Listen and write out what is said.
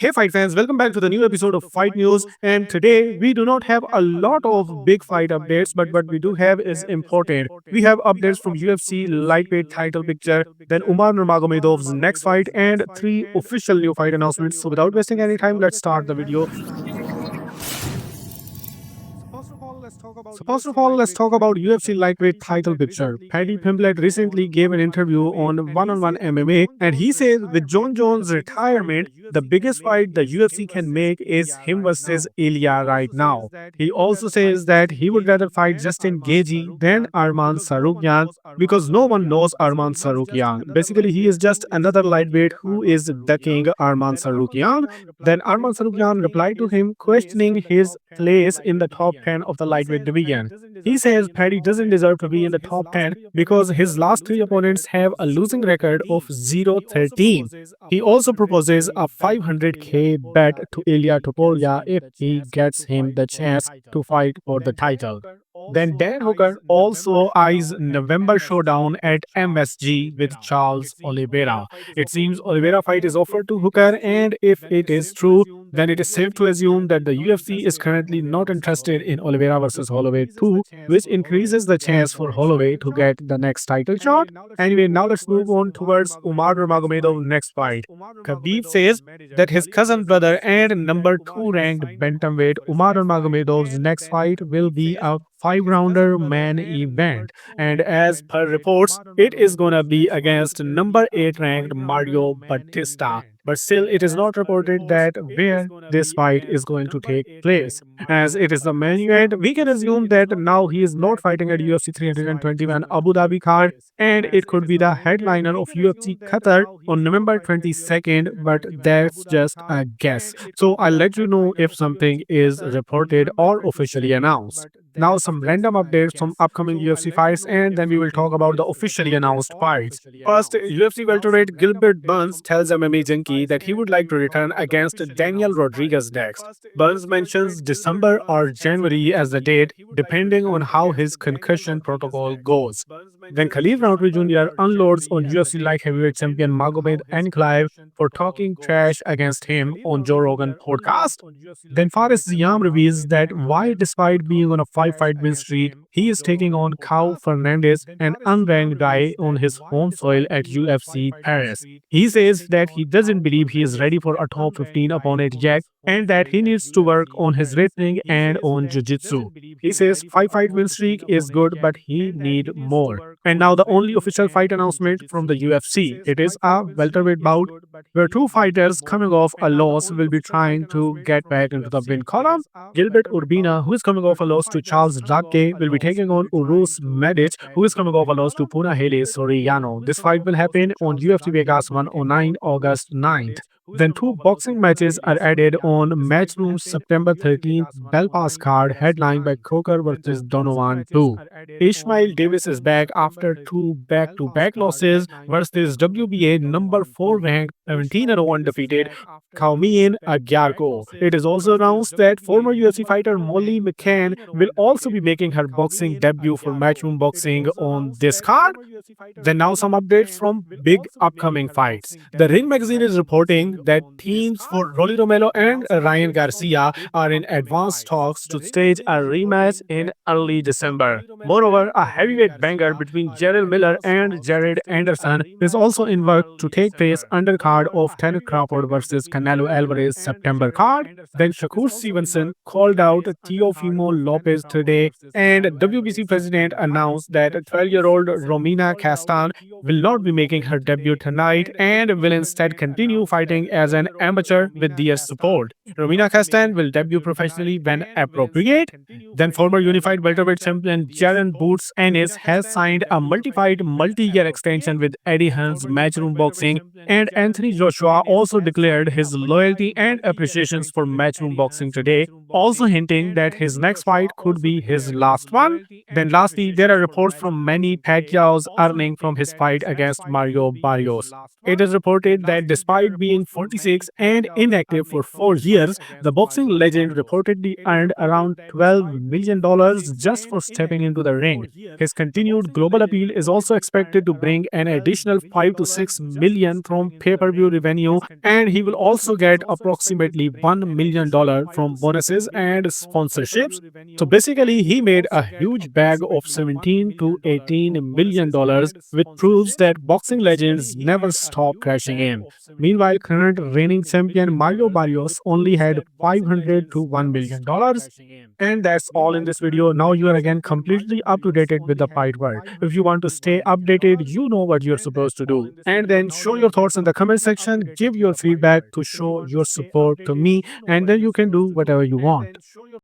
Hey fight fans, welcome back to the new episode of Fight News. And today we do not have a lot of big fight updates, but what we do have is important. We have updates from UFC lightweight title picture, then Umar Nurmagomedov's next fight, and three official new fight announcements. So without wasting any time, let's start the video. So first of all, let's talk about UFC lightweight title picture. Paddy Pimblett recently gave an interview on One-on-One MMA, and he says with Jon Jones' retirement, the biggest fight the UFC can make is him versus Ilia right now. He also says that he would rather fight Justin Gaethje than Arman Tsarukyan because no one knows Arman Tsarukyan. Basically, he is just another lightweight who is ducking Arman Tsarukyan. Then Arman Tsarukyan replied to him, questioning his place in the top 10 of the lightweight division. He says Paddy doesn't deserve to be in the top 10 because his last three opponents have a losing record of 0-13. He also proposes a 500k bet to Ilia Topuria if he gets him the chance to fight for the title. Then Dan Hooker also eyes November showdown at MSG with Charles Oliveira. It seems Oliveira fight is offered to Hooker, and if it is true, then it is safe to assume that the UFC is currently not interested in Oliveira versus Holloway 2, which increases the chance for Holloway to get the next title shot. Anyway, now let's move on towards Umar Nurmagomedov's next fight. Khabib says that his cousin brother and number 2 ranked bantamweight Umar Nurmagomedov's next fight will be a 5-rounder main event, and as per reports it is gonna be against number 8 ranked Mario Batista, but still it is not reported that where this fight is going to take place. As it is the main event, we can assume that now he is not fighting at UFC 321 Abu Dhabi card, and it could be the headliner of UFC Qatar on November 22nd, but that's just a guess. So I'll let you know if something is reported or officially announced. Now, some random updates from upcoming UFC fights, and then we will talk about the officially announced fights. First, UFC welterweight Gilbert Burns tells MMA Junkie that he would like to return against Daniel Rodriguez next. Burns mentions December or January as the date, depending on how his concussion protocol goes. Then Khalid Rountree Jr. unloads on UFC light heavyweight champion Magomed Ankalaev for talking trash against him on Joe Rogan podcast. Then Faris Ziam reveals that why, despite being on a 5-fight win streak, he is taking on Kau Fernandez, an unranked guy on his home soil at UFC Paris. He says that he doesn't believe he is ready for a top 15 opponent yet, and that he needs to work on his wrestling and on jiu-jitsu. He says 5-fight win streak is good, but he need more. And now the only official fight announcement from the UFC. It is a welterweight bout where two fighters coming off a loss will be trying to get back into the win column. Gilbert Urbina, who is coming off a loss to Charles Drake, will be taking on Urus Medic, who is coming off a loss to Punahele Soriano. This fight will happen on UFC Vegas 109 August 9th. Then two boxing matches are added on Matchroom September 13th Belfast card, headlined by Croker versus Donovan 2. Ishmael Davis is back after two back-to-back losses versus WBA number 4 ranked 17-0 undefeated Kaumian Agyarko. It is also announced that former UFC fighter Molly McCann will also be making her boxing debut for Matchroom Boxing on this card. Then now some updates from big upcoming fights. The Ring magazine is reporting that teams for Rolly Romero and Ryan Garcia are in advanced talks to stage a rematch in early December. Moreover, a heavyweight banger between Jarrell Miller and Jared Anderson is also in work to take place undercard of Tanner Crawford versus Canelo Alvarez September card. Then Shakur Stevenson called out Teofimo Lopez today, and WBC president announced that 12-year-old Romina Castan will not be making her debut tonight and will instead continue fighting as an amateur with their support. Romina Castan will debut professionally when appropriate. Then former unified welterweight champion Jaron Boots Ennis has signed a multi-fight, multi-year extension with Eddie Hearn's Matchroom Boxing, and Anthony Joshua also declared his loyalty and appreciations for Matchroom Boxing today, also hinting that his next fight could be his last one. Then lastly, there are reports from Manny Pacquiao's earning from his fight against Mario Barrios. It is reported that despite being 46 and inactive for 4 years, the boxing legend reportedly earned around $12 million just for stepping into the ring. His continued global appeal is also expected to bring an additional 5 to 6 million from pay-per-view revenue, and he will also get approximately $1 million from bonuses and sponsorships. So basically, he made a huge bag of 17 to 18 million dollars, which proves that boxing legends never stop crashing in. Meanwhile, current reigning champion Mario Barrios only had 500 to $1 million. And that's all in this video. Now you are again completely up to date with the fight world. If you want to stay updated, you know what you're supposed to do. And then show your thoughts in the comment section, give your feedback to show your support to me, and then you can do whatever you want.